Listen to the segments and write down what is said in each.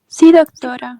Sí, doctora.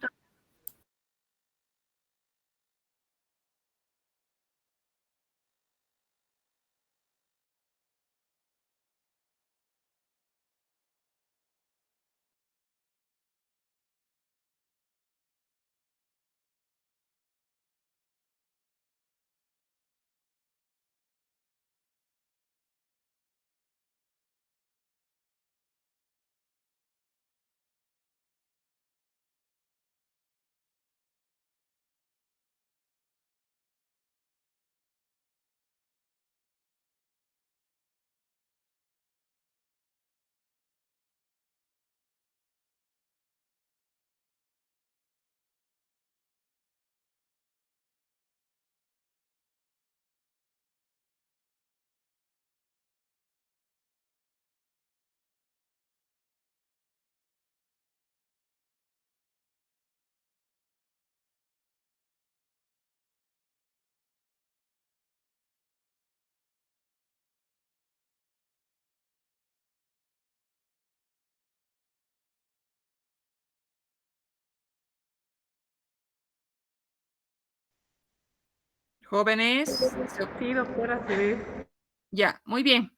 Jóvenes, sí, doctora, se ve. Ya, muy bien.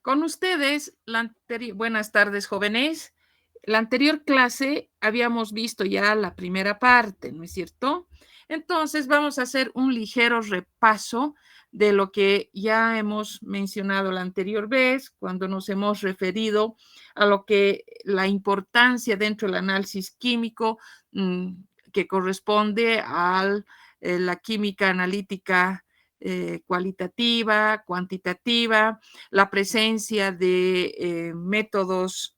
Con ustedes, buenas tardes, jóvenes. La anterior clase habíamos visto ya la primera parte, ¿no es cierto? Entonces vamos a hacer un ligero repaso de lo que ya hemos mencionado la anterior vez, cuando nos hemos referido a lo que la importancia dentro del análisis químico que corresponde a la química analítica cualitativa, cuantitativa, la presencia de métodos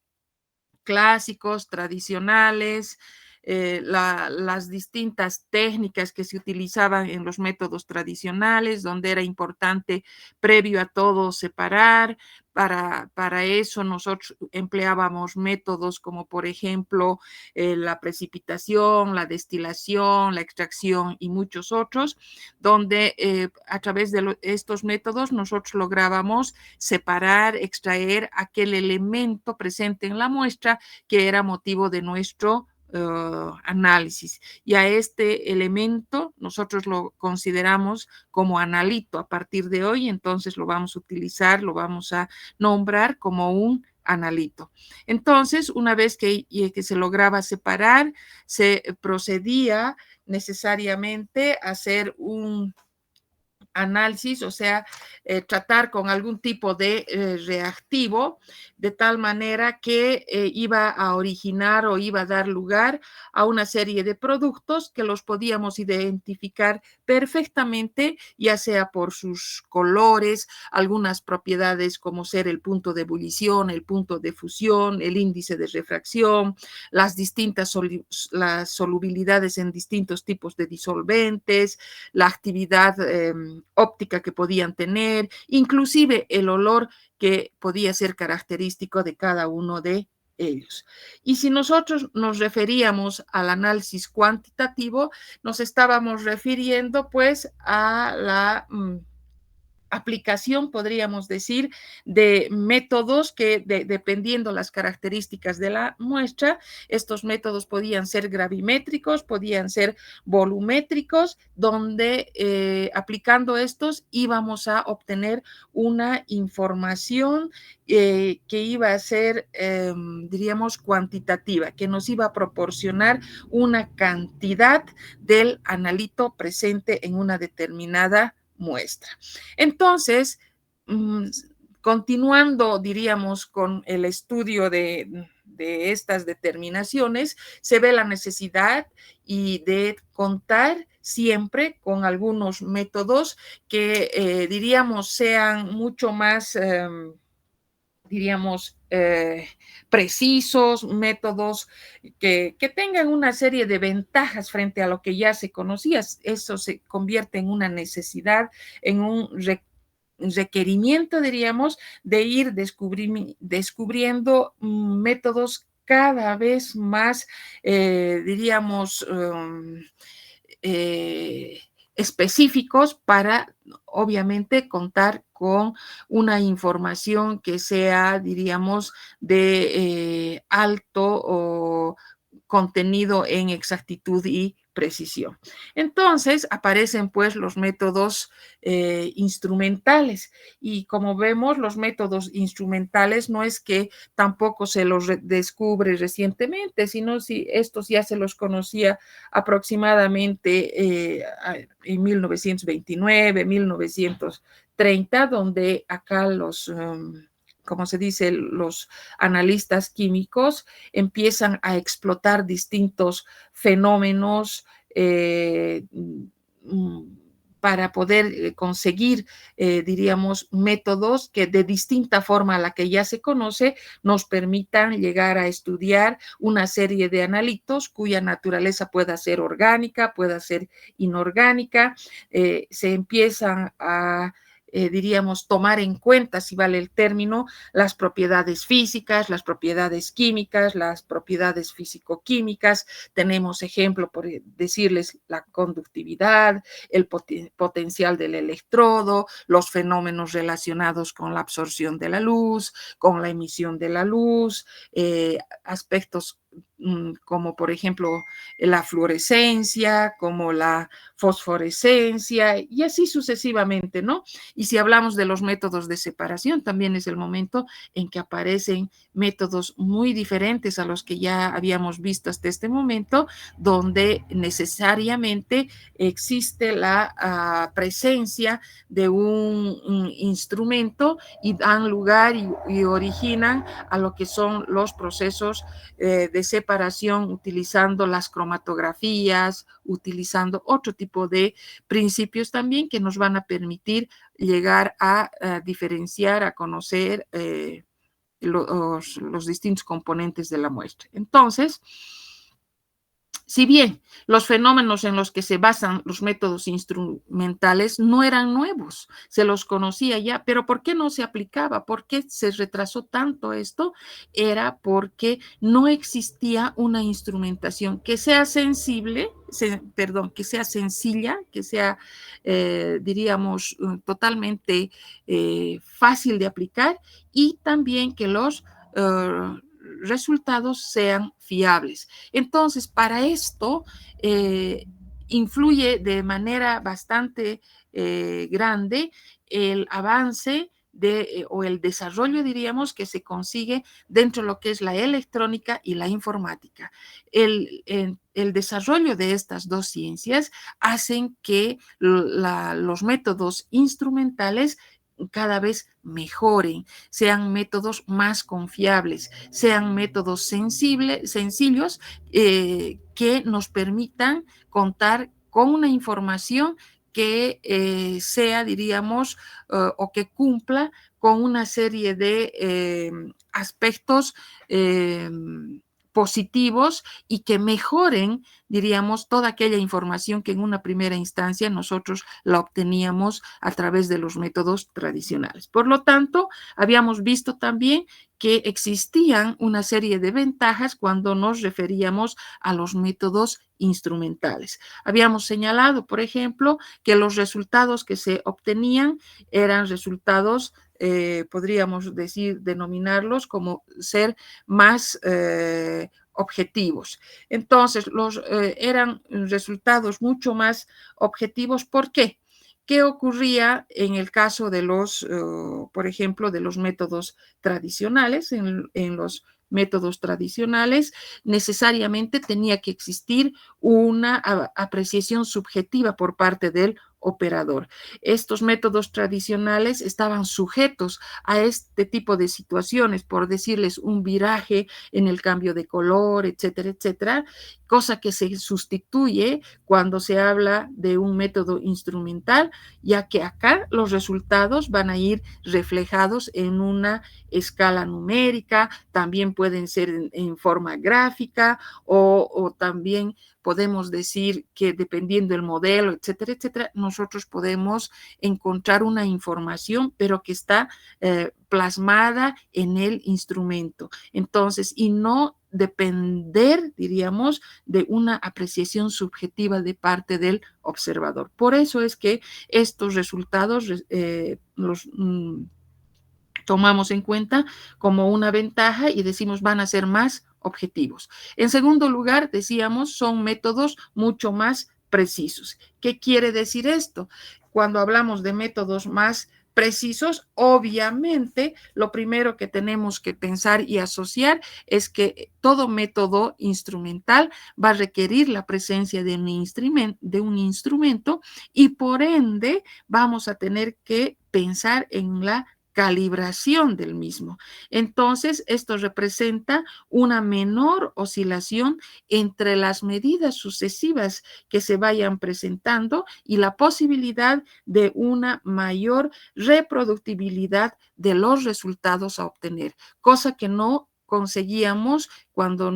clásicos, tradicionales, las distintas técnicas que se utilizaban en los métodos tradicionales, donde era importante previo a todo separar. Para eso nosotros empleábamos métodos como por ejemplo la precipitación, la destilación, la extracción y muchos otros, donde a través de estos métodos nosotros lográbamos separar, extraer aquel elemento presente en la muestra que era motivo de nuestro análisis. Y a este elemento nosotros lo consideramos como analito a partir de hoy, entonces lo vamos a utilizar, lo vamos a nombrar como un analito. Entonces, una vez que se lograba separar, se procedía necesariamente a hacer un análisis, o sea, tratar con algún tipo de reactivo, de tal manera que iba a originar o iba a dar lugar a una serie de productos que los podíamos identificar perfectamente, ya sea por sus colores, algunas propiedades como ser el punto de ebullición, el punto de fusión, el índice de refracción, las distintas las solubilidades en distintos tipos de disolventes, la actividad óptica que podían tener, inclusive el olor que podía ser característico de cada uno de ellos. Y si nosotros nos referíamos al análisis cuantitativo, nos estábamos refiriendo pues a la aplicación, podríamos decir, de métodos que dependiendo las características de la muestra, estos métodos podían ser gravimétricos, podían ser volumétricos, donde aplicando estos íbamos a obtener una información que iba a ser, diríamos, cuantitativa, que nos iba a proporcionar una cantidad del analito presente en una determinada muestra. Entonces, continuando, diríamos, con el estudio de estas determinaciones, se ve la necesidad y de contar siempre con algunos métodos que diríamos sean mucho más diríamos, precisos, métodos que tengan una serie de ventajas frente a lo que ya se conocía. Eso se convierte en una necesidad, en un requerimiento, diríamos, de ir descubriendo métodos cada vez más, diríamos, eh, específicos para, obviamente, contar con una información que sea, diríamos, de alto o contenido en exactitud y precisión. Entonces aparecen pues los métodos instrumentales, y como vemos, los métodos instrumentales no es que tampoco se los descubre recientemente, sino si estos ya se los conocía aproximadamente en 1929, 1930, donde acá como se dice, los analistas químicos empiezan a explotar distintos fenómenos para poder conseguir, diríamos, métodos que de distinta forma a la que ya se conoce nos permitan llegar a estudiar una serie de analitos cuya naturaleza pueda ser orgánica, pueda ser inorgánica. Se empiezan a diríamos, tomar en cuenta, si vale el término, las propiedades físicas, las propiedades químicas, las propiedades físico-químicas. Tenemos ejemplo, por decirles, la conductividad, el potencial del electrodo, los fenómenos relacionados con la absorción de la luz, con la emisión de la luz, aspectos como por ejemplo la fluorescencia, como la fosforescencia y así sucesivamente, ¿no? Y si hablamos de los métodos de separación, también es el momento en que aparecen métodos muy diferentes a los que ya habíamos visto hasta este momento, donde necesariamente existe la presencia de un instrumento y dan lugar y originan a lo que son los procesos de separación utilizando las cromatografías, utilizando otro tipo de principios también que nos van a permitir llegar a diferenciar, a conocer los distintos componentes de la muestra. Entonces, si bien los fenómenos en los que se basan los métodos instrumentales no eran nuevos, se los conocía ya, pero ¿por qué no se aplicaba? ¿Por qué se retrasó tanto esto? Era porque no existía una instrumentación que sea sensible, que sea sencilla, que sea, diríamos, totalmente fácil de aplicar y también que los resultados sean fiables. Entonces, para esto influye de manera bastante grande el avance o el desarrollo, diríamos, que se consigue dentro de lo que es la electrónica y la informática. El desarrollo de estas dos ciencias hacen que los métodos instrumentales cada vez mejoren, sean métodos más confiables, sean métodos sencillos que nos permitan contar con una información que sea, diríamos, o que cumpla con una serie de aspectos positivos y que mejoren, diríamos, toda aquella información que en una primera instancia nosotros la obteníamos a través de los métodos tradicionales. Por lo tanto, habíamos visto también que existían una serie de ventajas cuando nos referíamos a los métodos instrumentales. Habíamos señalado, por ejemplo, que los resultados que se obtenían eran resultados, podríamos decir, denominarlos como ser más objetivos. Entonces, eran resultados mucho más objetivos. ¿Por qué? ¿Qué ocurría en el caso de por ejemplo, de los métodos tradicionales? En los métodos tradicionales necesariamente tenía que existir una apreciación subjetiva por parte del operador. Estos métodos tradicionales estaban sujetos a este tipo de situaciones, por decirles un viraje en el cambio de color, etcétera, etcétera, cosa que se sustituye cuando se habla de un método instrumental, ya que acá los resultados van a ir reflejados en una escala numérica, también pueden ser en forma gráfica o también podemos decir que dependiendo del modelo, etcétera, etcétera, nosotros podemos encontrar una información, pero que está plasmada en el instrumento. Entonces, y no depender, diríamos, de una apreciación subjetiva de parte del observador. Por eso es que estos resultados los tomamos en cuenta como una ventaja y decimos van a ser más objetivos. En segundo lugar, decíamos, son métodos mucho más precisos. ¿Qué quiere decir esto? Cuando hablamos de métodos más precisos, obviamente lo primero que tenemos que pensar y asociar es que todo método instrumental va a requerir la presencia de un instrumento y por ende vamos a tener que pensar en la calibración del mismo. Entonces, esto representa una menor oscilación entre las medidas sucesivas que se vayan presentando y la posibilidad de una mayor reproductibilidad de los resultados a obtener, cosa que no conseguíamos cuando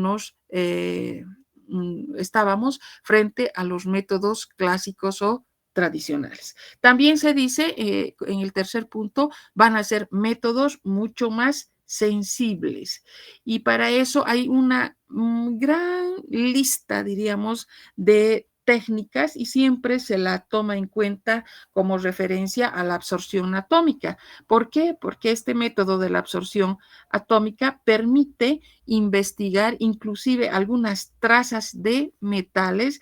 estábamos frente a los métodos clásicos o tradicionales. También se dice, en el tercer punto, van a ser métodos mucho más sensibles. Y para eso hay una gran lista, diríamos, de técnicas y siempre se la toma en cuenta como referencia a la absorción atómica. ¿Por qué? Porque este método de la absorción atómica permite investigar inclusive algunas trazas de metales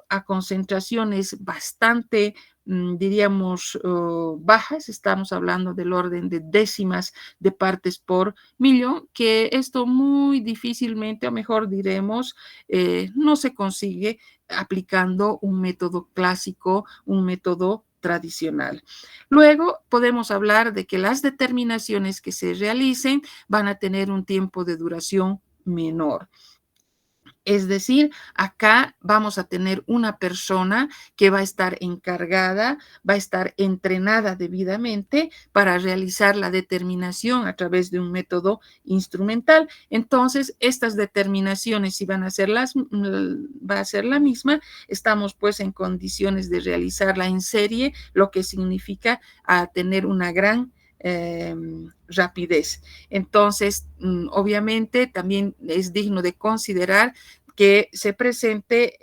a concentraciones bastante diríamos, bajas, estamos hablando del orden de décimas de partes por millón, que esto muy difícilmente, o mejor diremos, no se consigue aplicando un método clásico, un método tradicional. Luego podemos hablar de que las determinaciones que se realicen van a tener un tiempo de duración menor. Es decir, acá vamos a tener una persona que va a estar encargada, va a estar entrenada debidamente para realizar la determinación a través de un método instrumental. Entonces, estas determinaciones, si van a ser va a ser la misma, estamos pues en condiciones de realizarla en serie, lo que significa tener una gran rapidez. Entonces, obviamente, también es digno de considerar que se presente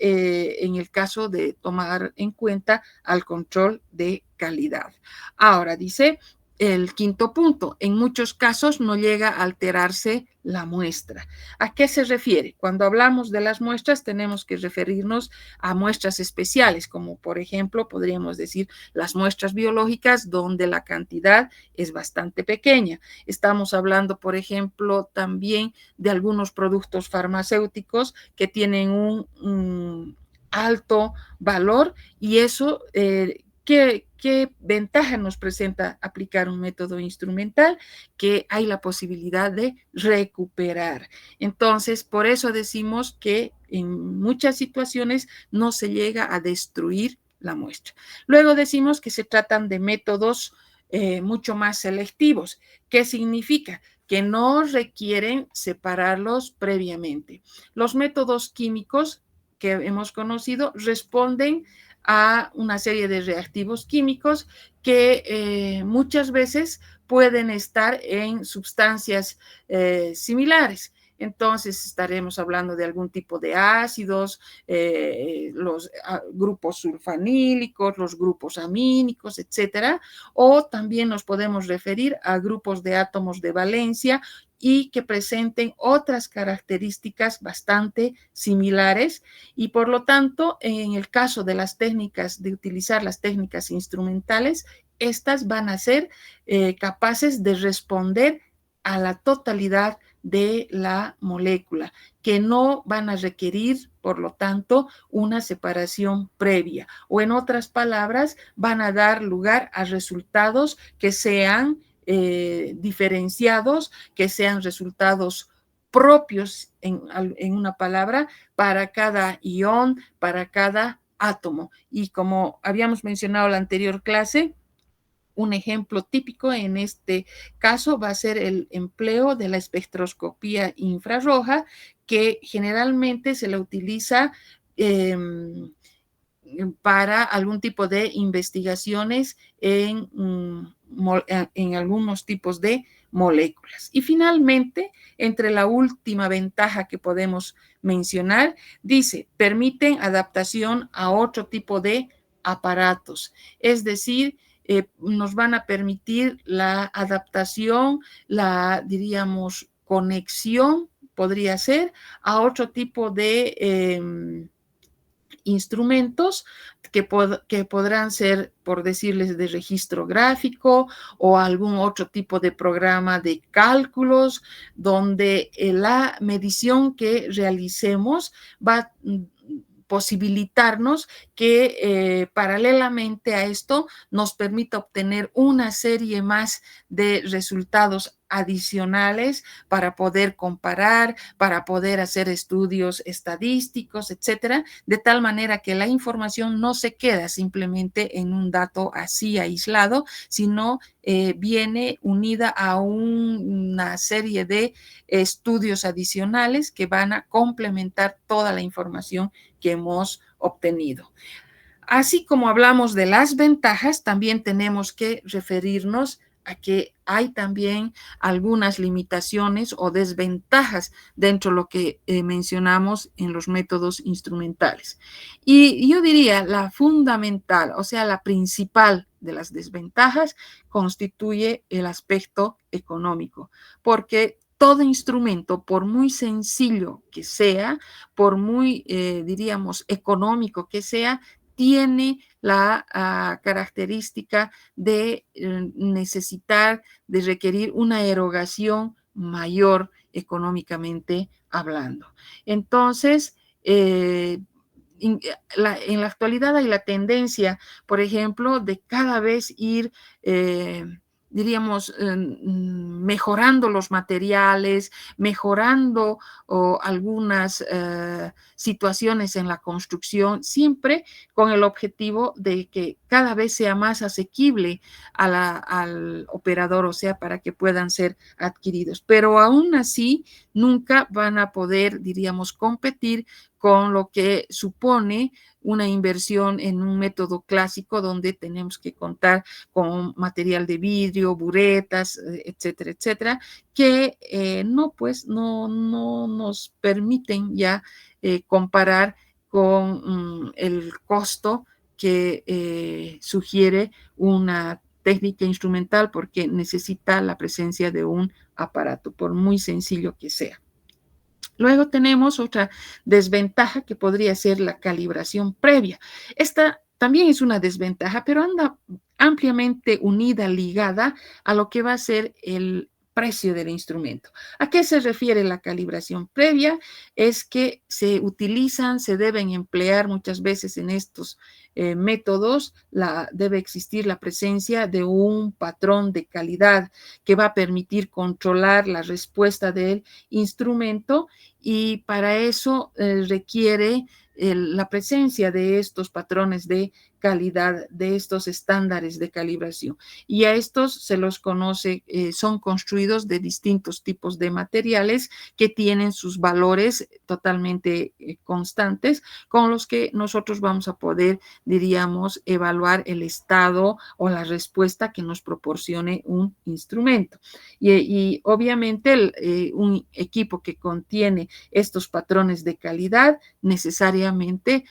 en el caso de tomar en cuenta al control de calidad. Ahora dice el quinto punto, en muchos casos no llega a alterarse la muestra. ¿A qué se refiere? Cuando hablamos de las muestras tenemos que referirnos a muestras especiales, como por ejemplo podríamos decir las muestras biológicas donde la cantidad es bastante pequeña. Estamos hablando, por ejemplo, también de algunos productos farmacéuticos que tienen un alto valor y eso ¿qué ventaja nos presenta aplicar un método instrumental? Que hay la posibilidad de recuperar. Entonces, por eso decimos que en muchas situaciones no se llega a destruir la muestra. Luego decimos que se tratan de métodos mucho más selectivos. ¿Qué significa? Que no requieren separarlos previamente. Los métodos químicos que hemos conocido responden a una serie de reactivos químicos que muchas veces pueden estar en sustancias similares. Entonces estaremos hablando de algún tipo de ácidos, los grupos sulfanílicos, los grupos amínicos, etcétera, o también nos podemos referir a grupos de átomos de valencia y que presenten otras características bastante similares y por lo tanto, en el caso de las técnicas, de utilizar las técnicas instrumentales, estas van a ser capaces de responder a la totalidad de la molécula, que no van a requerir, por lo tanto, una separación previa. O en otras palabras, van a dar lugar a resultados que sean diferenciados, que sean resultados propios, en una palabra, para cada ión, para cada átomo. Y como habíamos mencionado en la anterior clase, un ejemplo típico en este caso va a ser el empleo de la espectroscopía infrarroja, que generalmente se la utiliza para algún tipo de investigaciones en algunos tipos de moléculas. Y finalmente, entre la última ventaja que podemos mencionar, dice, permiten adaptación a otro tipo de aparatos, es decir, nos van a permitir la adaptación, la, diríamos, conexión podría ser, a otro tipo de instrumentos que podrán ser, por decirles, de registro gráfico o algún otro tipo de programa de cálculos donde la medición que realicemos va a posibilitarnos que paralelamente a esto nos permita obtener una serie más de resultados adicionales para poder comparar, para poder hacer estudios estadísticos, etcétera, de tal manera que la información no se queda simplemente en un dato así aislado, sino viene unida a una serie de estudios adicionales que van a complementar toda la información que hemos obtenido. Así como hablamos de las ventajas, también tenemos que referirnos a que hay también algunas limitaciones o desventajas dentro de lo que mencionamos en los métodos instrumentales. Y yo diría la fundamental, o sea, la principal de las desventajas constituye el aspecto económico, porque todo instrumento, por muy sencillo que sea, por muy, diríamos, económico que sea, tiene la característica de necesitar, de requerir una erogación mayor económicamente hablando. Entonces, en la actualidad hay la tendencia, por ejemplo, de cada vez ir, diríamos, mejorando los materiales, mejorando algunas situaciones en la construcción, siempre con el objetivo de que cada vez sea más asequible al operador, o sea, para que puedan ser adquiridos. Pero aún así, nunca van a poder, diríamos, competir con lo que supone una inversión en un método clásico donde tenemos que contar con material de vidrio, buretas, etcétera, etcétera, que no nos permiten ya comparar con el costo que sugiere una técnica instrumental porque necesita la presencia de un aparato, por muy sencillo que sea. Luego tenemos otra desventaja que podría ser la calibración previa. Esta también es una desventaja, pero anda ampliamente unida, ligada a lo que va a ser el precio del instrumento. ¿A qué se refiere la calibración previa? Es que se deben emplear muchas veces en estos métodos, debe existir la presencia de un patrón de calidad que va a permitir controlar la respuesta del instrumento y para eso requiere la presencia de estos patrones de calidad, de estos estándares de calibración. Y a estos se los conoce, son construidos de distintos tipos de materiales que tienen sus valores totalmente constantes, con los que nosotros vamos a poder, diríamos, evaluar el estado o la respuesta que nos proporcione un instrumento. Y obviamente un equipo que contiene estos patrones de calidad necesariamente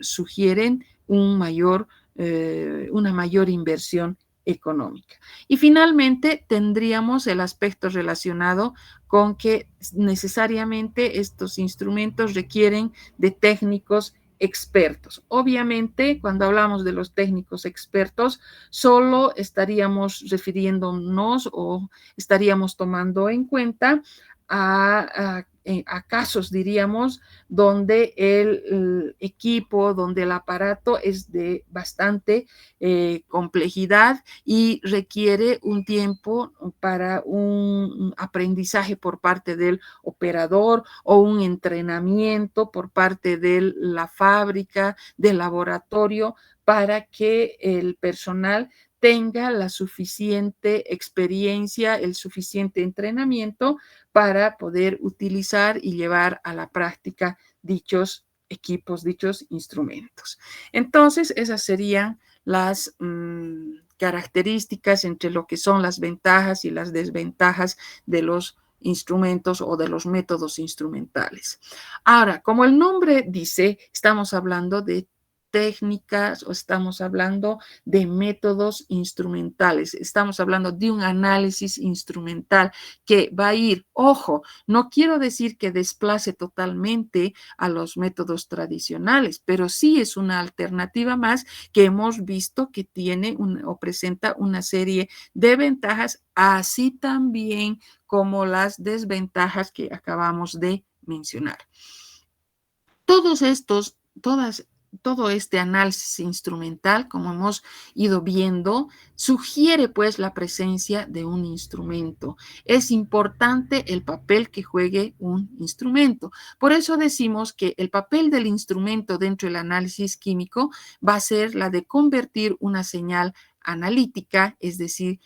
sugieren una mayor inversión económica. Y finalmente tendríamos el aspecto relacionado con que necesariamente estos instrumentos requieren de técnicos expertos. Obviamente, cuando hablamos de los técnicos expertos, solo estaríamos refiriéndonos o estaríamos tomando en cuenta a casos, diríamos, donde el equipo, donde el aparato es de bastante complejidad y requiere un tiempo para un aprendizaje por parte del operador o un entrenamiento por parte de la fábrica, del laboratorio, para que el personal tenga la suficiente experiencia, el suficiente entrenamiento para poder utilizar y llevar a la práctica dichos equipos, dichos instrumentos. Entonces, esas serían las características entre lo que son las ventajas y las desventajas de los instrumentos o de los métodos instrumentales. Ahora, como el nombre dice, estamos hablando de técnicas o estamos hablando de métodos instrumentales. Estamos hablando de un análisis instrumental que va a ir, ojo, no quiero decir que desplace totalmente a los métodos tradicionales, pero sí es una alternativa más que hemos visto que tiene o presenta una serie de ventajas, así también como las desventajas que acabamos de mencionar. Todos estos, todo este análisis instrumental, como hemos ido viendo, sugiere pues la presencia de un instrumento. Es importante el papel que juegue un instrumento. Por eso decimos que el papel del instrumento dentro del análisis químico va a ser la de convertir una señal analítica, es decir,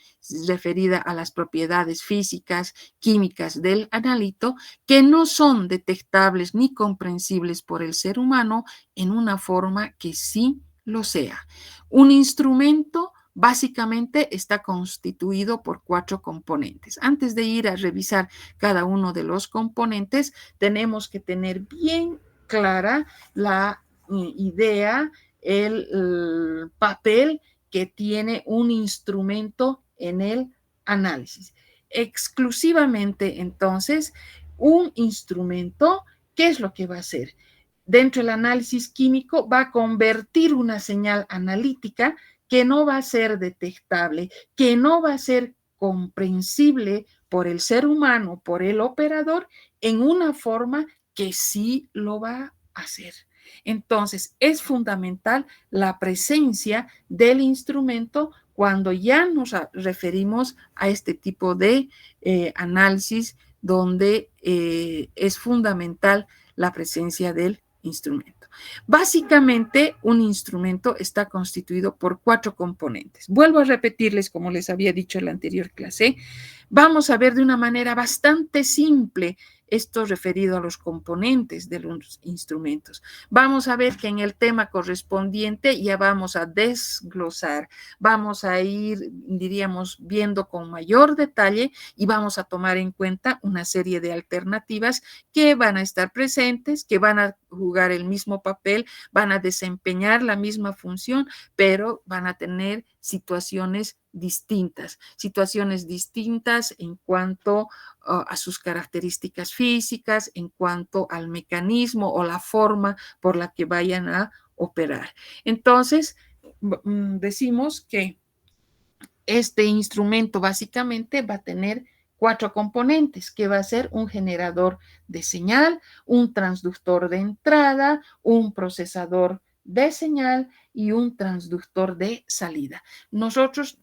referida a las propiedades físicas, químicas del analito, que no son detectables ni comprensibles por el ser humano en una forma que sí lo sea. Un instrumento básicamente está constituido por 4 componentes. Antes de ir a revisar cada uno de los componentes, tenemos que tener bien clara la idea, el papel que tiene un instrumento en el análisis. Exclusivamente, entonces, un instrumento, ¿qué es lo que va a hacer? Dentro del análisis químico va a convertir una señal analítica que no va a ser detectable, que no va a ser comprensible por el ser humano, por el operador, en una forma que sí lo va a hacer. Entonces, es fundamental la presencia del instrumento cuando ya nos referimos a este tipo de análisis donde es fundamental la presencia del instrumento. Básicamente, un instrumento está constituido por 4 componentes. Vuelvo a repetirles, como les había dicho en la anterior clase, vamos a ver de una manera bastante simple esto referido a los componentes de los instrumentos. Vamos a ver que en el tema correspondiente ya vamos a desglosar, vamos a ir, diríamos, viendo con mayor detalle y vamos a tomar en cuenta una serie de alternativas que van a estar presentes, que van a jugar el mismo papel, van a desempeñar la misma función, pero van a tener situaciones distintas en cuanto a sus características físicas, en cuanto al mecanismo o la forma por la que vayan a operar. Entonces, decimos que este instrumento básicamente va a tener 4 componentes, que va a ser un generador de señal, un transductor de entrada, un procesador de señal y un transductor de salida. Nosotros,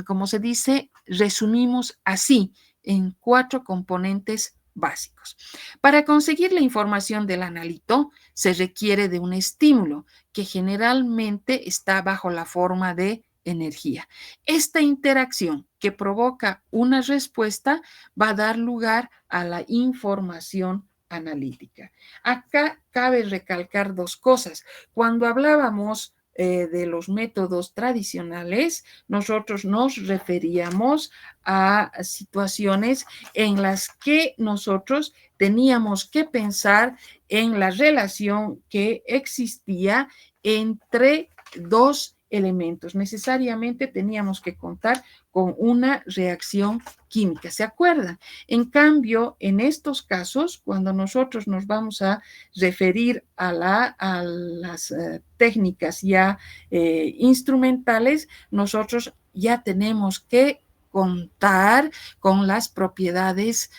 como se dice, resumimos así en 4 componentes básicos. Para conseguir la información del analito se requiere de un estímulo que generalmente está bajo la forma de energía. Esta interacción que provoca una respuesta va a dar lugar a la información analítica. Acá cabe recalcar 2 cosas. Cuando hablábamos de los métodos tradicionales, nosotros nos referíamos a situaciones en las que nosotros teníamos que pensar en la relación que existía entre 2 elementos. Necesariamente teníamos que contar con una reacción química, ¿se acuerdan? En cambio, en estos casos, cuando nosotros nos vamos a referir a las técnicas ya instrumentales, nosotros ya tenemos que contar con las propiedades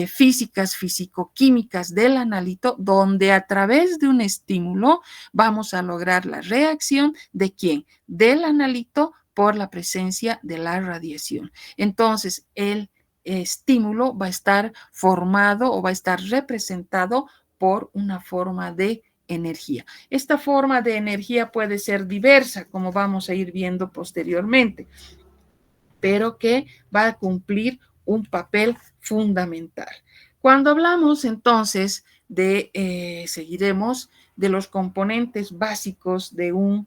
físicas, físico-químicas del analito, donde a través de un estímulo vamos a lograr la reacción de ¿quién? Del analito por la presencia de la radiación. Entonces, el estímulo va a estar formado o va a estar representado por una forma de energía. Esta forma de energía puede ser diversa, como vamos a ir viendo posteriormente, pero que va a cumplir un papel fundamental. Cuando hablamos entonces seguiremos de los componentes básicos de un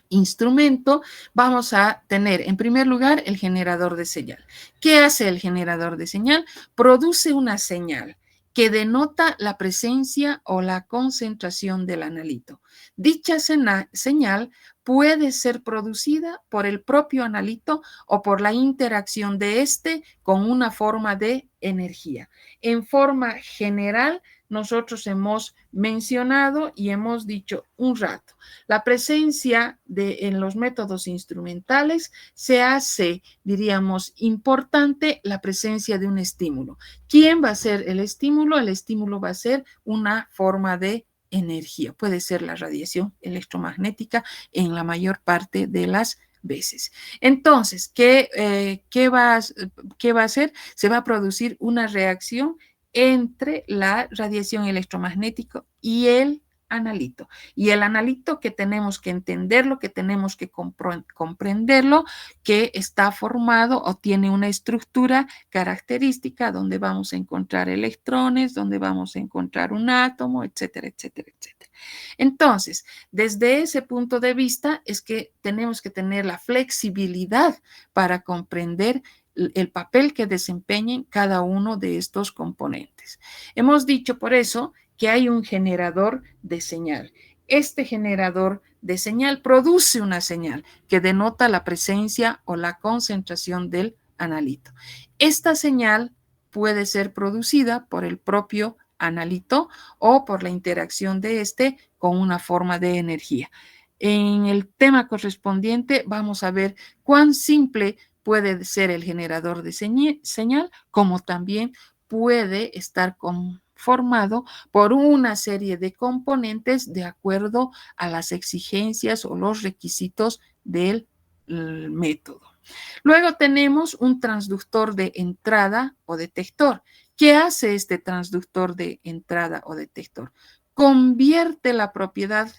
instrumento, vamos a tener en primer lugar el generador de señal. ¿Qué hace el generador de señal? Produce una señal que denota la presencia o la concentración del analito. Dicha señal puede ser producida por el propio analito o por la interacción de éste con una forma de energía. En forma general, nosotros hemos mencionado y hemos dicho un rato, la presencia en los métodos instrumentales se hace, diríamos, importante la presencia de un estímulo. ¿Quién va a ser el estímulo? El estímulo va a ser una forma de energía. Puede ser la radiación electromagnética en la mayor parte de las veces. Entonces, ¿qué va a hacer? Se va a producir una reacción entre la radiación electromagnética y el analito. Y el analito que tenemos que entenderlo, que tenemos que comprenderlo, que está formado o tiene una estructura característica donde vamos a encontrar electrones, donde vamos a encontrar un átomo, etcétera, etcétera, etcétera. Entonces, desde ese punto de vista es que tenemos que tener la flexibilidad para comprender el papel que desempeñen cada uno de estos componentes. Hemos dicho por eso que hay un generador de señal. Este generador de señal produce una señal que denota la presencia o la concentración del analito. Esta señal puede ser producida por el propio analito o por la interacción de este con una forma de energía. En el tema correspondiente vamos a ver cuán simple puede ser el generador de señal, como también puede estar conformado por una serie de componentes de acuerdo a las exigencias o los requisitos del método. Luego tenemos un transductor de entrada o detector. ¿Qué hace este transductor de entrada o detector? Convierte la propiedad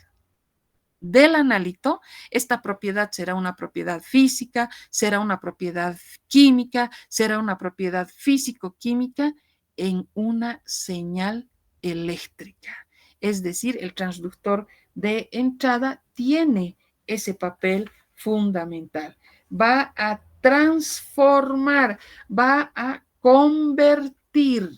del analito, esta propiedad será una propiedad física, será una propiedad química, será una propiedad físico-química en una señal eléctrica. Es decir, el transductor de entrada tiene ese papel fundamental. Va a transformar, va a convertir,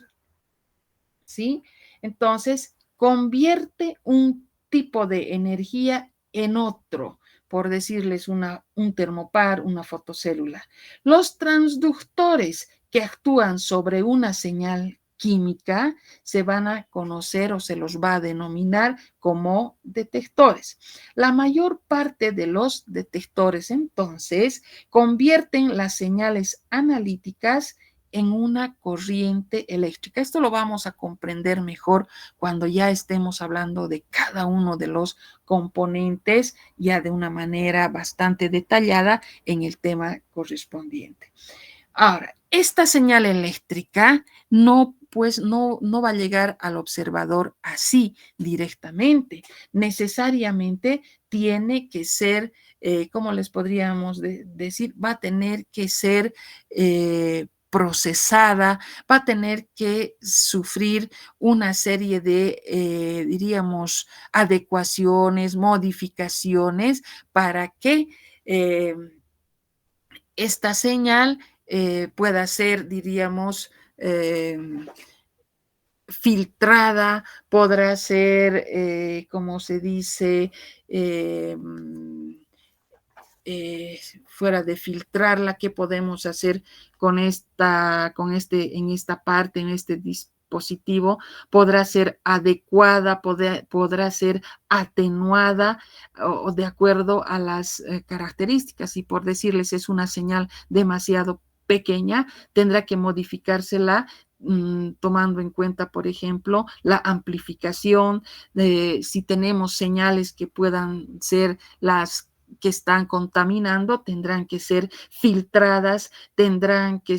¿sí? Entonces, convierte un tipo de energía en otro, por decirles un termopar, una fotocélula. Los transductores que actúan sobre una señal química se van a conocer o se los va a denominar como detectores. La mayor parte de los detectores, entonces, convierten las señales analíticas en una corriente eléctrica. Esto lo vamos a comprender mejor cuando ya estemos hablando de cada uno de los componentes ya de una manera bastante detallada en el tema correspondiente. Ahora, esta señal eléctrica no va a llegar al observador así directamente. Necesariamente tiene que ser, ¿cómo les podríamos decir? Va a tener que ser procesada, va a tener que sufrir una serie de, diríamos, adecuaciones, modificaciones para que esta señal pueda ser, diríamos, filtrada, podrá ser, como se dice, eh, fuera de filtrarla, qué podemos hacer en esta parte, en este dispositivo, podrá ser adecuada, podrá ser atenuada o de acuerdo a las características. Y por decirles, es una señal demasiado pequeña, tendrá que modificársela tomando en cuenta, por ejemplo, la amplificación, si tenemos señales que puedan ser las que están contaminando, tendrán que ser filtradas, tendrán que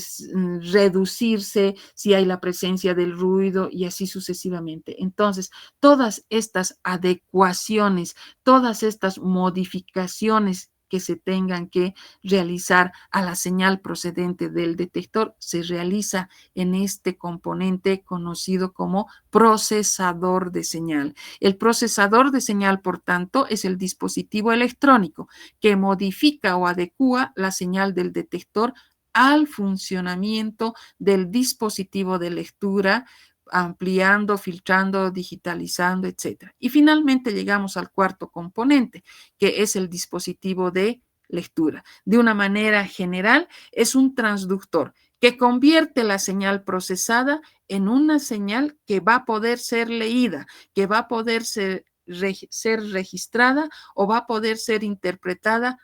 reducirse si hay la presencia del ruido y así sucesivamente. Entonces, todas estas adecuaciones, todas estas modificaciones que se tengan que realizar a la señal procedente del detector se realiza en este componente conocido como procesador de señal. El procesador de señal, por tanto, es el dispositivo electrónico que modifica o adecua la señal del detector al funcionamiento del dispositivo de lectura ampliando, filtrando, digitalizando, etc. Y finalmente llegamos al cuarto componente, que es el dispositivo de lectura. De una manera general, es un transductor que convierte la señal procesada en una señal que va a poder ser leída, que va a poder ser registrada o va a poder ser interpretada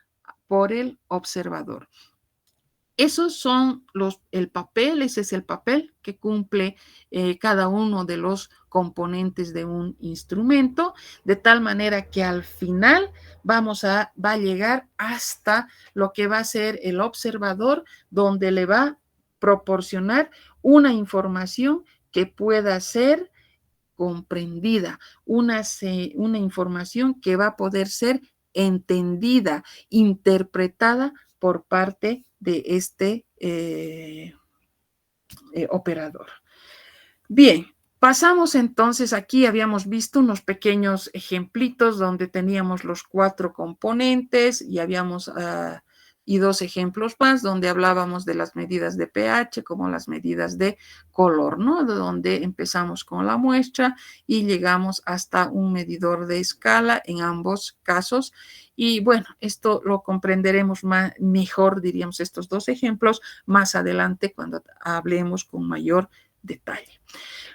por el observador. Esos son el papel, ese es el papel que cumple cada uno de los componentes de un instrumento, de tal manera que al final va a llegar hasta lo que va a ser el observador, donde le va a proporcionar una información que pueda ser comprendida, una información que va a poder ser entendida, interpretada por parte de este operador. Bien, pasamos entonces aquí, habíamos visto unos pequeños ejemplitos donde teníamos los 4 componentes y habíamos y 2 ejemplos más donde hablábamos de las medidas de pH como las medidas de color, ¿no? De donde empezamos con la muestra y llegamos hasta un medidor de escala en ambos casos. Y bueno, esto lo comprenderemos mejor, diríamos, estos 2 ejemplos más adelante cuando hablemos con mayor detalle.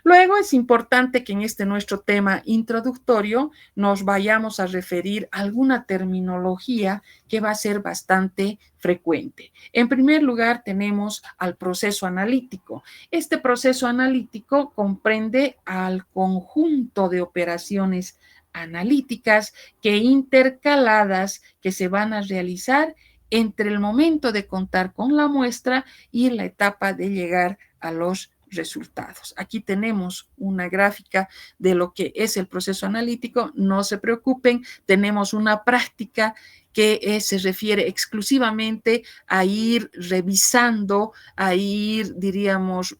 Luego es importante que en este nuestro tema introductorio nos vayamos a referir a alguna terminología que va a ser bastante frecuente. En primer lugar, tenemos al proceso analítico. Este proceso analítico comprende al conjunto de operaciones analíticas que intercaladas que se van a realizar entre el momento de contar con la muestra y la etapa de llegar a los resultados. Aquí tenemos una gráfica de lo que es el proceso analítico. No se preocupen, tenemos una práctica que se refiere exclusivamente a ir revisando, a ir, diríamos,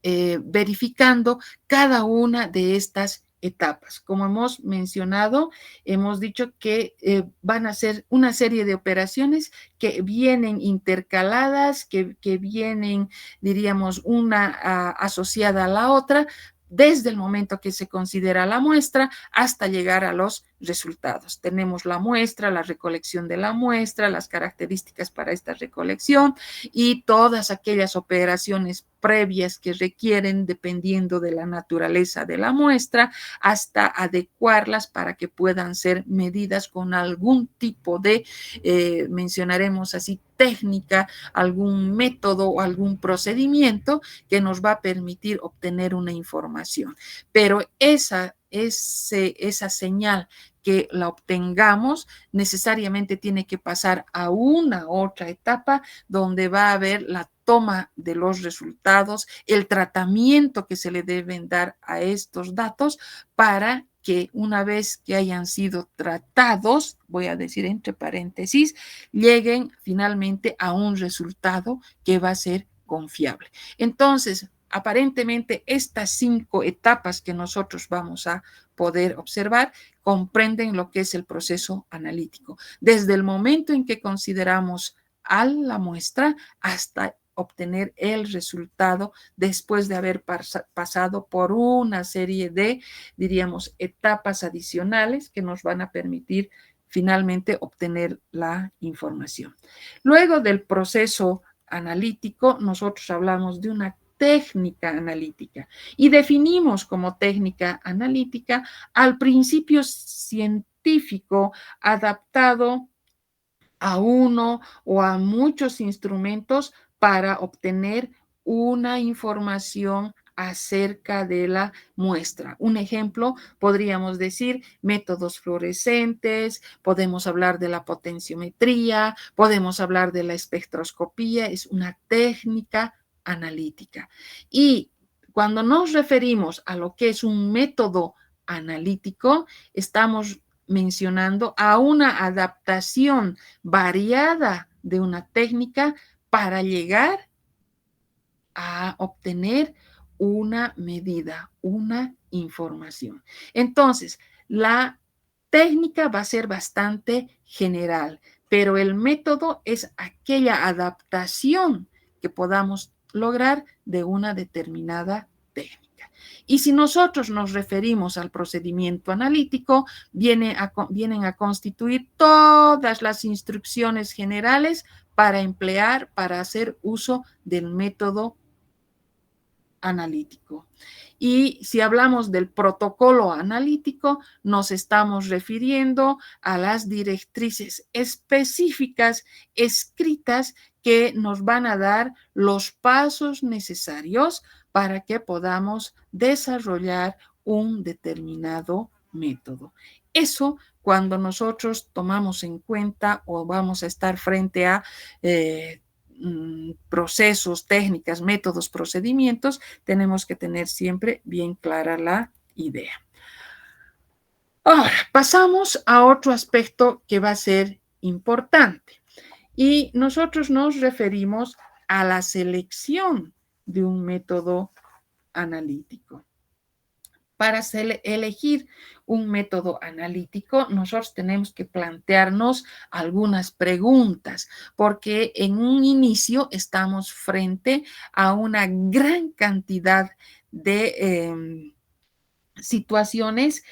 verificando cada una de estas etapas. Como hemos mencionado, hemos dicho que van a ser una serie de operaciones que vienen intercaladas, que vienen, diríamos, una asociada a la otra, desde el momento que se considera la muestra hasta llegar a los resultados. Tenemos la muestra, la recolección de la muestra, las características para esta recolección y todas aquellas operaciones previas que requieren dependiendo de la naturaleza de la muestra hasta adecuarlas para que puedan ser medidas con algún tipo de, mencionaremos así, técnica, algún método o algún procedimiento que nos va a permitir obtener una información. Pero esa señal que la obtengamos necesariamente tiene que pasar a una otra etapa donde va a haber la toma de los resultados, el tratamiento que se le deben dar a estos datos para que una vez que hayan sido tratados, voy a decir entre paréntesis, lleguen finalmente a un resultado que va a ser confiable. Entonces, aparentemente estas 5 etapas que nosotros vamos a poder observar comprenden lo que es el proceso analítico. Desde el momento en que consideramos a la muestra hasta obtener el resultado después de haber pasado por una serie de, diríamos, etapas adicionales que nos van a permitir finalmente obtener la información. Luego del proceso analítico, nosotros hablamos de una técnica analítica y definimos como técnica analítica al principio científico adaptado a uno o a muchos instrumentos para obtener una información acerca de la muestra. Un ejemplo, podríamos decir métodos fluorescentes, podemos hablar de la potenciometría, podemos hablar de la espectroscopía, es una técnica analítica. Y cuando nos referimos a lo que es un método analítico, estamos mencionando a una adaptación variada de una técnica para llegar a obtener una medida, una información. Entonces, la técnica va a ser bastante general, pero el método es aquella adaptación que podamos lograr de una determinada Y si nosotros nos referimos al procedimiento analítico, vienen a constituir todas las instrucciones generales para hacer uso del método analítico. Y si hablamos del protocolo analítico, nos estamos refiriendo a las directrices específicas escritas que nos van a dar los pasos necesarios para que podamos desarrollar un determinado método. Eso cuando nosotros tomamos en cuenta o vamos a estar frente a procesos, técnicas, métodos, procedimientos, tenemos que tener siempre bien clara la idea. Ahora, pasamos a otro aspecto que va a ser importante y nosotros nos referimos a la selección de un método analítico. Para elegir un método analítico, nosotros tenemos que plantearnos algunas preguntas, porque en un inicio estamos frente a una gran cantidad de situaciones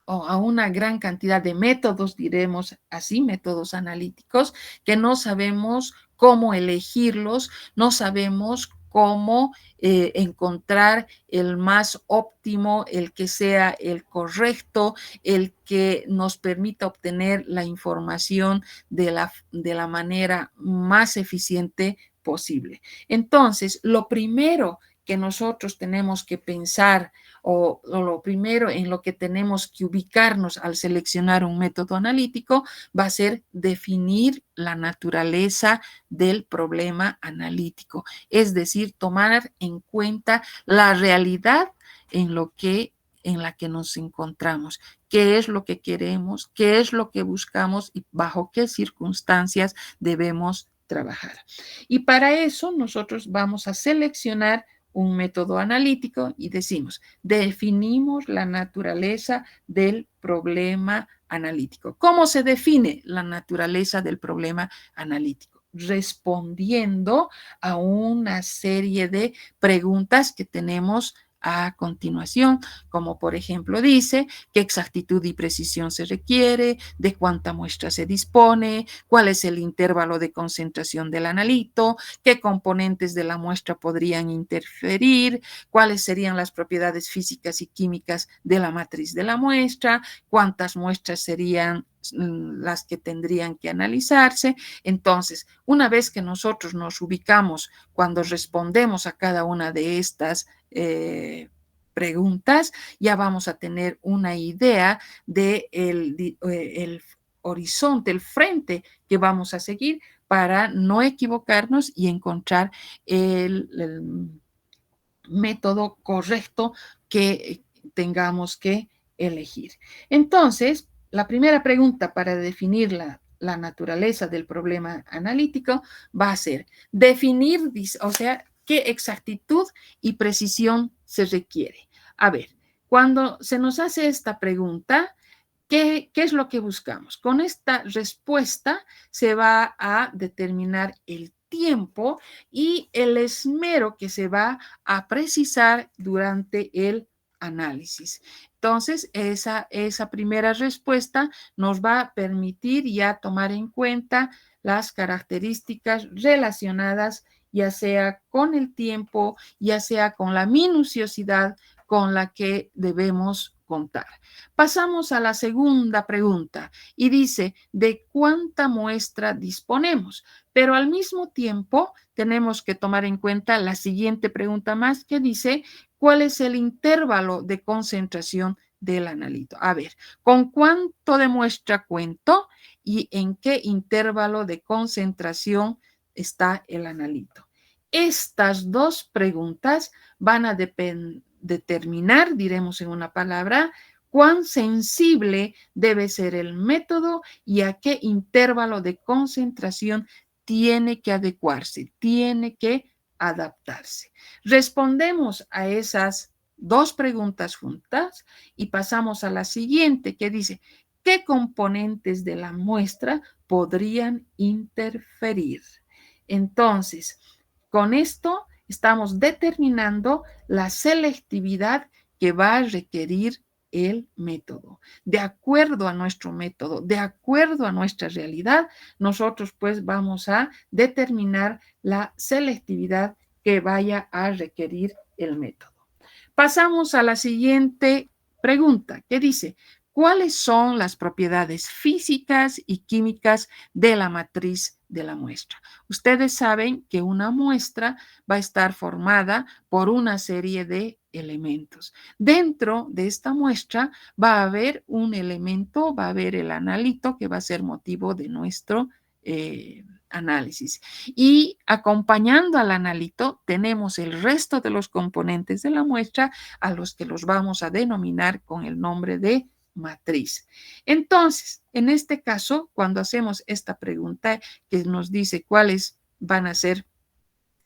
o a una gran cantidad de métodos, diremos así, métodos analíticos, que no sabemos cómo elegirlos, no sabemos cómo encontrar el más óptimo, el que sea el correcto, el que nos permita obtener la información de la manera más eficiente posible. Entonces, lo primero que nosotros tenemos que pensar o lo primero en lo que tenemos que ubicarnos al seleccionar un método analítico va a ser definir la naturaleza del problema analítico, es decir, tomar en cuenta la realidad en la que nos encontramos, qué es lo que queremos, qué es lo que buscamos y bajo qué circunstancias debemos trabajar. Y para eso nosotros vamos a seleccionar un método analítico y decimos, definimos la naturaleza del problema analítico. ¿Cómo se define la naturaleza del problema analítico? Respondiendo a una serie de preguntas que tenemos a continuación, como por ejemplo dice, qué exactitud y precisión se requiere, de cuánta muestra se dispone, cuál es el intervalo de concentración del analito, qué componentes de la muestra podrían interferir, cuáles serían las propiedades físicas y químicas de la matriz de la muestra, cuántas muestras serían las que tendrían que analizarse. Entonces, una vez que nosotros nos ubicamos cuando respondemos a cada una de estas preguntas, ya vamos a tener una idea de el horizonte, el frente que vamos a seguir para no equivocarnos y encontrar el método correcto que tengamos que elegir. Entonces, la primera pregunta para definir la naturaleza del problema analítico va a ser definir, o sea, qué exactitud y precisión se requiere. A ver, cuando se nos hace esta pregunta, ¿qué es lo que buscamos? Con esta respuesta se va a determinar el tiempo y el esmero que se va a precisar durante el análisis. Entonces, esa primera respuesta nos va a permitir ya tomar en cuenta las características relacionadas ya sea con el tiempo, ya sea con la minuciosidad con la que debemos contar. Pasamos a la segunda pregunta y dice, ¿de cuánta muestra disponemos? Pero al mismo tiempo tenemos que tomar en cuenta la siguiente pregunta más que dice, ¿cuál es el intervalo de concentración del analito? A ver, ¿con cuánto de muestra cuento y en qué intervalo de concentración está el analito? Estas dos preguntas van a determinar, diremos en una palabra, cuán sensible debe ser el método y a qué intervalo de concentración tiene que adecuarse, tiene que adaptarse. Respondemos a esas dos preguntas juntas y pasamos a la siguiente que dice, ¿qué componentes de la muestra podrían interferir? Entonces, con esto estamos determinando la selectividad que va a requerir el método. De acuerdo a nuestro método, de acuerdo a nuestra realidad, nosotros pues vamos a determinar la selectividad que vaya a requerir el método. Pasamos a la siguiente pregunta, que dice, ¿cuáles son las propiedades físicas y químicas de la matriz de la muestra? Ustedes saben que una muestra va a estar formada por una serie de elementos. Dentro de esta muestra va a haber un elemento, va a haber el analito que va a ser motivo de nuestro análisis. Y acompañando al analito tenemos el resto de los componentes de la muestra a los que los vamos a denominar con el nombre de matriz. Entonces, en este caso, cuando hacemos esta pregunta que nos dice cuáles van a ser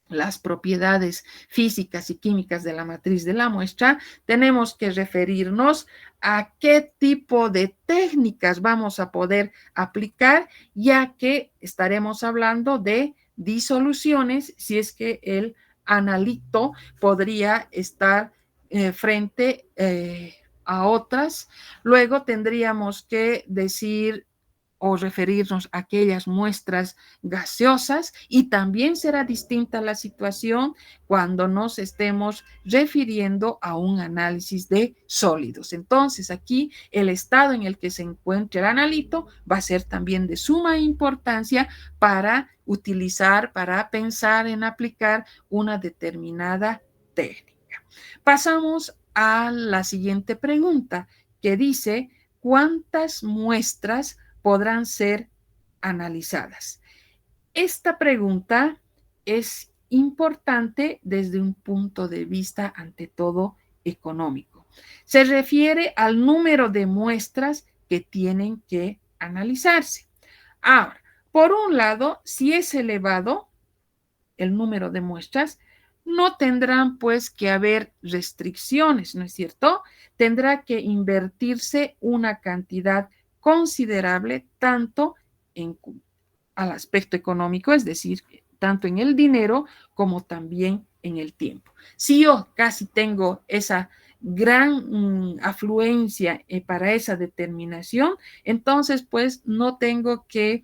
las propiedades físicas y químicas de la matriz de la muestra, tenemos que referirnos a qué tipo de técnicas vamos a poder aplicar, ya que estaremos hablando de disoluciones, si es que el analito podría estar frente a otras. Luego tendríamos que decir o referirnos a aquellas muestras gaseosas, y también será distinta la situación cuando nos estemos refiriendo a un análisis de sólidos. Entonces, aquí el estado en el que se encuentra el analito va a ser también de suma importancia para utilizar, para pensar en aplicar una determinada técnica. Pasamos a la siguiente pregunta, que dice, ¿cuántas muestras podrán ser analizadas? Esta pregunta es importante desde un punto de vista, ante todo, económico. Se refiere al número de muestras que tienen que analizarse. Ahora, por un lado, si es elevado el número de muestras, no tendrán pues que haber restricciones, ¿no es cierto? Tendrá que invertirse una cantidad considerable tanto en, al aspecto económico, es decir, tanto en el dinero como también en el tiempo. Si yo casi tengo esa gran afluencia para esa determinación, entonces pues no tengo que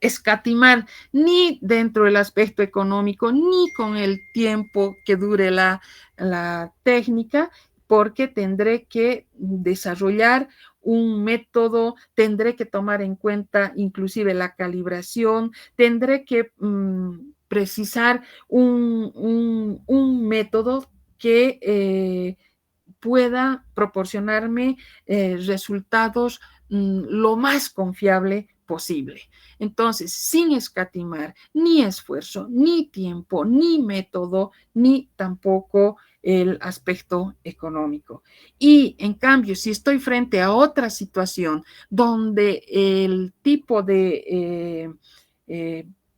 escatimar ni dentro del aspecto económico, ni con el tiempo que dure la técnica, porque tendré que desarrollar un método, tendré que tomar en cuenta inclusive la calibración, tendré que precisar un método que pueda proporcionarme resultados lo más confiable posible. Entonces, sin escatimar ni esfuerzo, ni tiempo, ni método, ni tampoco el aspecto económico. Y en cambio, si estoy frente a otra situación donde el tipo de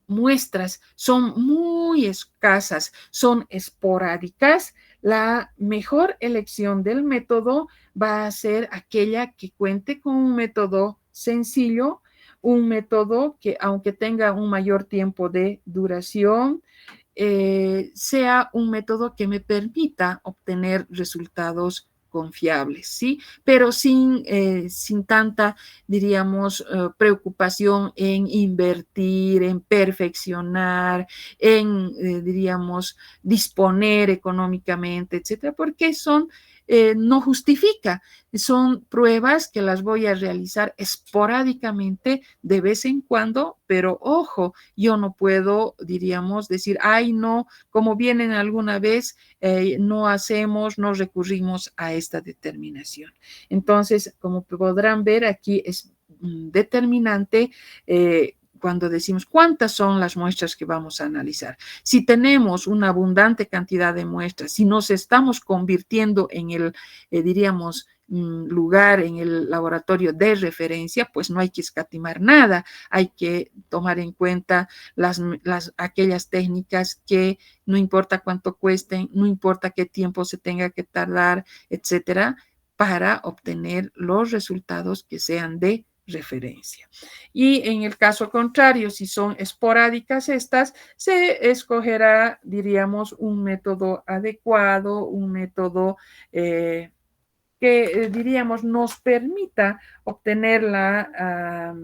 muestras son muy escasas, son esporádicas, la mejor elección del método va a ser aquella que cuente con un método sencillo, un método que, aunque tenga un mayor tiempo de duración, sea un método que me permita obtener resultados confiables, ¿sí? Pero sin tanta, diríamos, preocupación en invertir, en perfeccionar, en, diríamos, disponer económicamente, etcétera, porque no justifica. Son pruebas que las voy a realizar esporádicamente de vez en cuando, pero ojo, yo no puedo, diríamos, decir, ay, no, como vienen alguna vez, no hacemos, no recurrimos a esta determinación. Entonces, como podrán ver, aquí es determinante cuando decimos cuántas son las muestras que vamos a analizar. Si tenemos una abundante cantidad de muestras, si nos estamos convirtiendo en el, diríamos, lugar en el laboratorio de referencia, pues no hay que escatimar nada, hay que tomar en cuenta aquellas técnicas que no importa cuánto cuesten, no importa qué tiempo se tenga que tardar, etcétera, para obtener los resultados que sean de referencia. Y en el caso contrario, si son esporádicas estas, se escogerá, diríamos, un método adecuado, un método que, diríamos, nos permita obtener la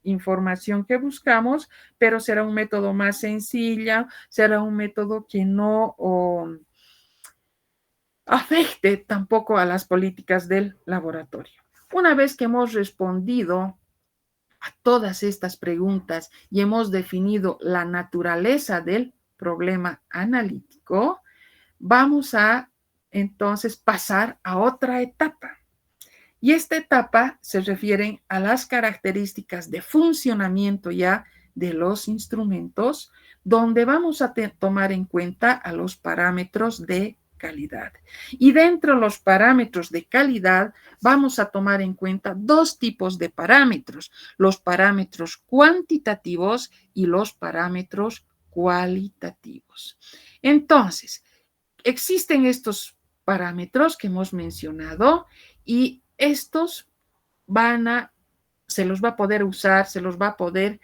información que buscamos, pero será un método más sencilla, será un método que no afecte tampoco a las políticas del laboratorio. Una vez que hemos respondido a todas estas preguntas y hemos definido la naturaleza del problema analítico, vamos a entonces pasar a otra etapa. Y esta etapa se refiere a las características de funcionamiento ya de los instrumentos, donde vamos a tomar en cuenta a los parámetros de calidad. Y dentro de los parámetros de calidad vamos a tomar en cuenta dos tipos de parámetros, los parámetros cuantitativos y los parámetros cualitativos. Entonces, existen estos parámetros que hemos mencionado y estos se los va a poder usar, se los va a poder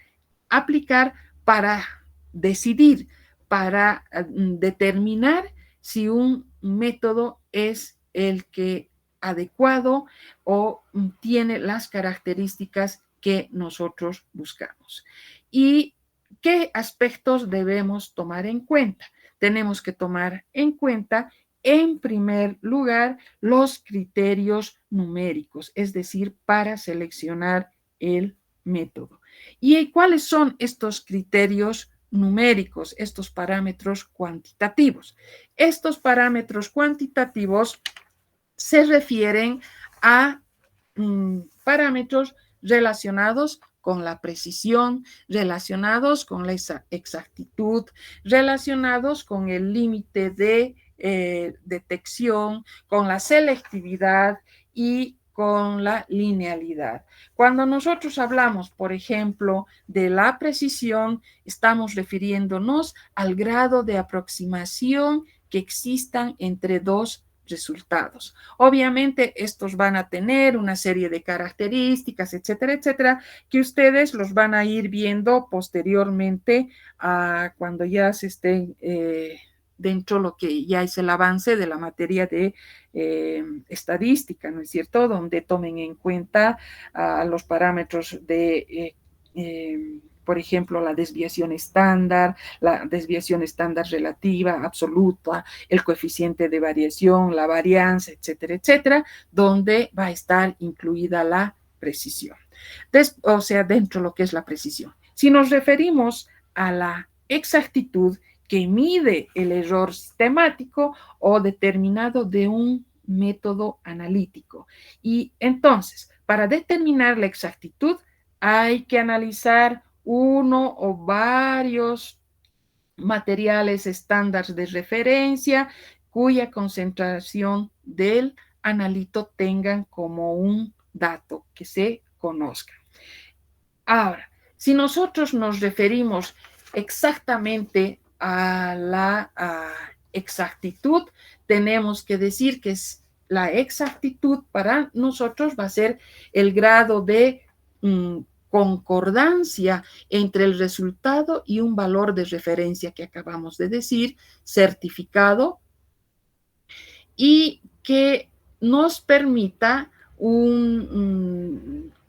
aplicar para decidir, para determinar si un método es el que adecuado o tiene las características que nosotros buscamos. ¿Y qué aspectos debemos tomar en cuenta? Tenemos que tomar en cuenta, en primer lugar, los criterios numéricos, es decir, para seleccionar el método. ¿Y cuáles son estos criterios numéricos, estos parámetros cuantitativos? Estos parámetros cuantitativos se refieren a parámetros relacionados con la precisión, relacionados con la exactitud, relacionados con el límite de detección, con la selectividad y con la linealidad. Cuando nosotros hablamos, por ejemplo, de la precisión, estamos refiriéndonos al grado de aproximación que existan entre dos resultados. Obviamente, estos van a tener una serie de características, etcétera, etcétera, que ustedes los van a ir viendo posteriormente cuando ya se estén dentro de lo que ya es el avance de la materia de estadística, ¿no es cierto? Donde tomen en cuenta los parámetros de por ejemplo, la desviación estándar relativa, absoluta, el coeficiente de variación, la varianza, etcétera, etcétera, donde va a estar incluida la precisión. O sea, dentro de lo que es la precisión. Si nos referimos a la exactitud que mide el error sistemático o determinado de un método analítico. Y entonces, para determinar la exactitud, hay que analizar uno o varios materiales estándares de referencia cuya concentración del analito tengan como un dato que se conozca. Ahora, si nosotros nos referimos exactamente a la exactitud, tenemos que decir que la exactitud para nosotros va a ser el grado de concordancia entre el resultado y un valor de referencia que acabamos de decir, certificado, y que nos permita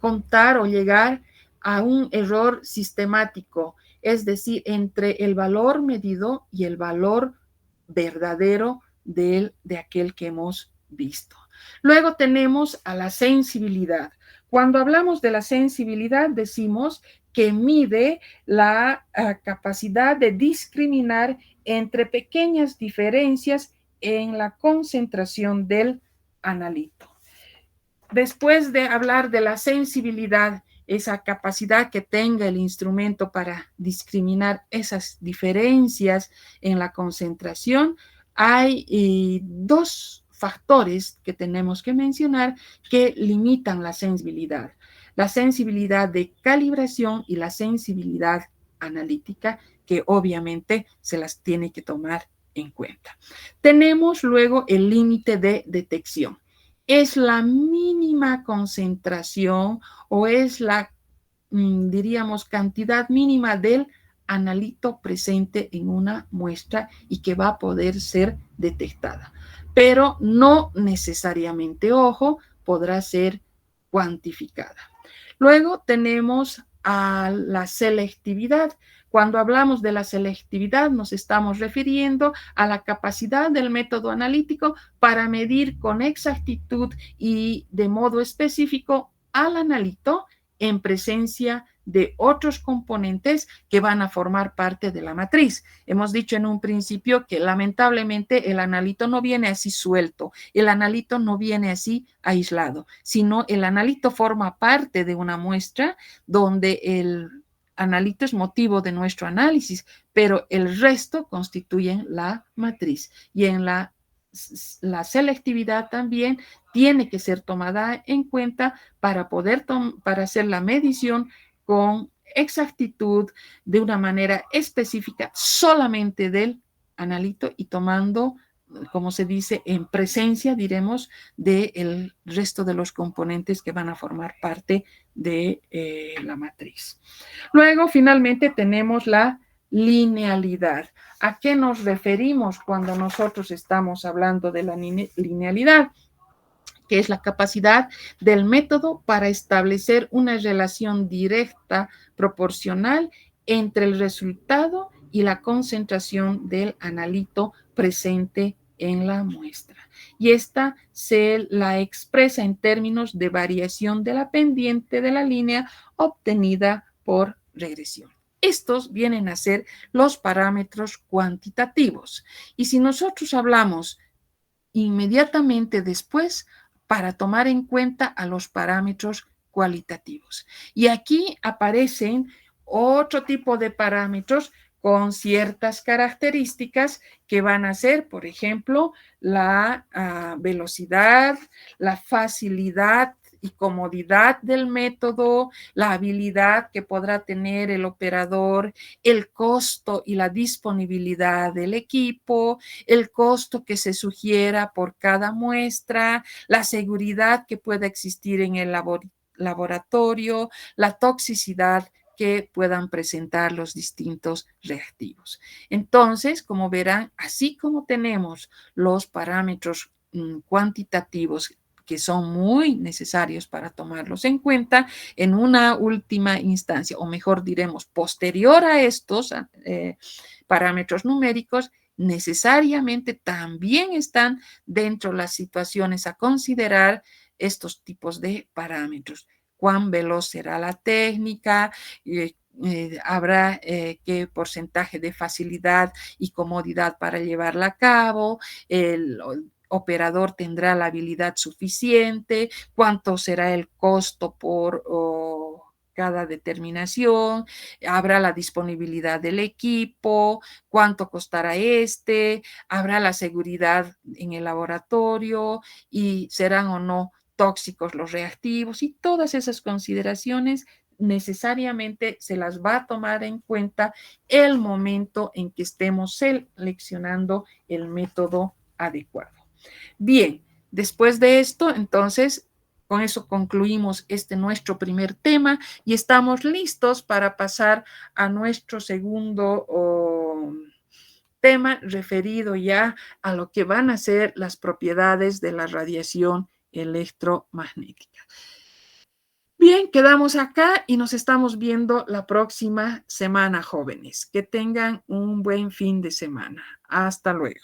contar o llegar a un error sistemático, es decir, entre el valor medido y el valor verdadero de aquel que hemos visto. Luego tenemos a la sensibilidad. Cuando hablamos de la sensibilidad, decimos que mide la capacidad de discriminar entre pequeñas diferencias en la concentración del analito. Después de hablar de la sensibilidad, esa capacidad que tenga el instrumento para discriminar esas diferencias en la concentración, hay dos factores que tenemos que mencionar que limitan la sensibilidad de calibración y la sensibilidad analítica, que obviamente se las tiene que tomar en cuenta. Tenemos luego el límite de detección. es la mínima concentración o es la, diríamos, cantidad mínima del analito presente en una muestra y que va a poder ser detectada. Pero no necesariamente, ojo, podrá ser cuantificada. Luego tenemos a la selectividad. Cuando hablamos de la selectividad, nos estamos refiriendo a la capacidad del método analítico para medir con exactitud y de modo específico al analito en presencia de otros componentes que van a formar parte de la matriz. Hemos dicho en un principio que lamentablemente el analito no viene así suelto, el analito no viene así aislado, sino el analito forma parte de una muestra donde el analito es motivo de nuestro análisis, pero el resto constituyen la matriz. Y en la selectividad también tiene que ser tomada en cuenta para poder para hacer la medición con exactitud de una manera específica solamente del analito y tomando, como se dice, en presencia, diremos, del resto de los componentes que van a formar parte de la matriz. Luego, finalmente, tenemos la linealidad. ¿A qué nos referimos cuando nosotros estamos hablando de la linealidad? Que es la capacidad del método para establecer una relación directa proporcional entre el resultado y la concentración del analito presente en la muestra. Y esta se la expresa en términos de variación de la pendiente de la línea obtenida por regresión. Estos vienen a ser los parámetros cuantitativos. Y si nosotros hablamos inmediatamente después para tomar en cuenta a los parámetros cualitativos. Y aquí aparecen otro tipo de parámetros con ciertas características que van a ser, por ejemplo, la velocidad, la facilidad y comodidad del método, la habilidad que podrá tener el operador, el costo y la disponibilidad del equipo, el costo que se sugiera por cada muestra, la seguridad que pueda existir en el laboratorio, la toxicidad que puedan presentar los distintos reactivos. Entonces, como verán, así como tenemos los parámetros cuantitativos que son muy necesarios para tomarlos en cuenta, en una última instancia, o mejor diremos, posterior a estos parámetros numéricos, necesariamente también están dentro de las situaciones a considerar estos tipos de parámetros. Cuán veloz será la técnica, habrá qué porcentaje de facilidad y comodidad para llevarla a cabo, el operador tendrá la habilidad suficiente, cuánto será el costo por cada determinación, habrá la disponibilidad del equipo, cuánto costará habrá la seguridad en el laboratorio y serán o no tóxicos los reactivos y todas esas consideraciones necesariamente se las va a tomar en cuenta el momento en que estemos seleccionando el método adecuado. Bien, después de esto, entonces, con eso concluimos este nuestro primer tema y estamos listos para pasar a nuestro segundo tema referido ya a lo que van a ser las propiedades de la radiación electromagnética. Bien, quedamos acá y nos estamos viendo la próxima semana, jóvenes. Que tengan un buen fin de semana. Hasta luego.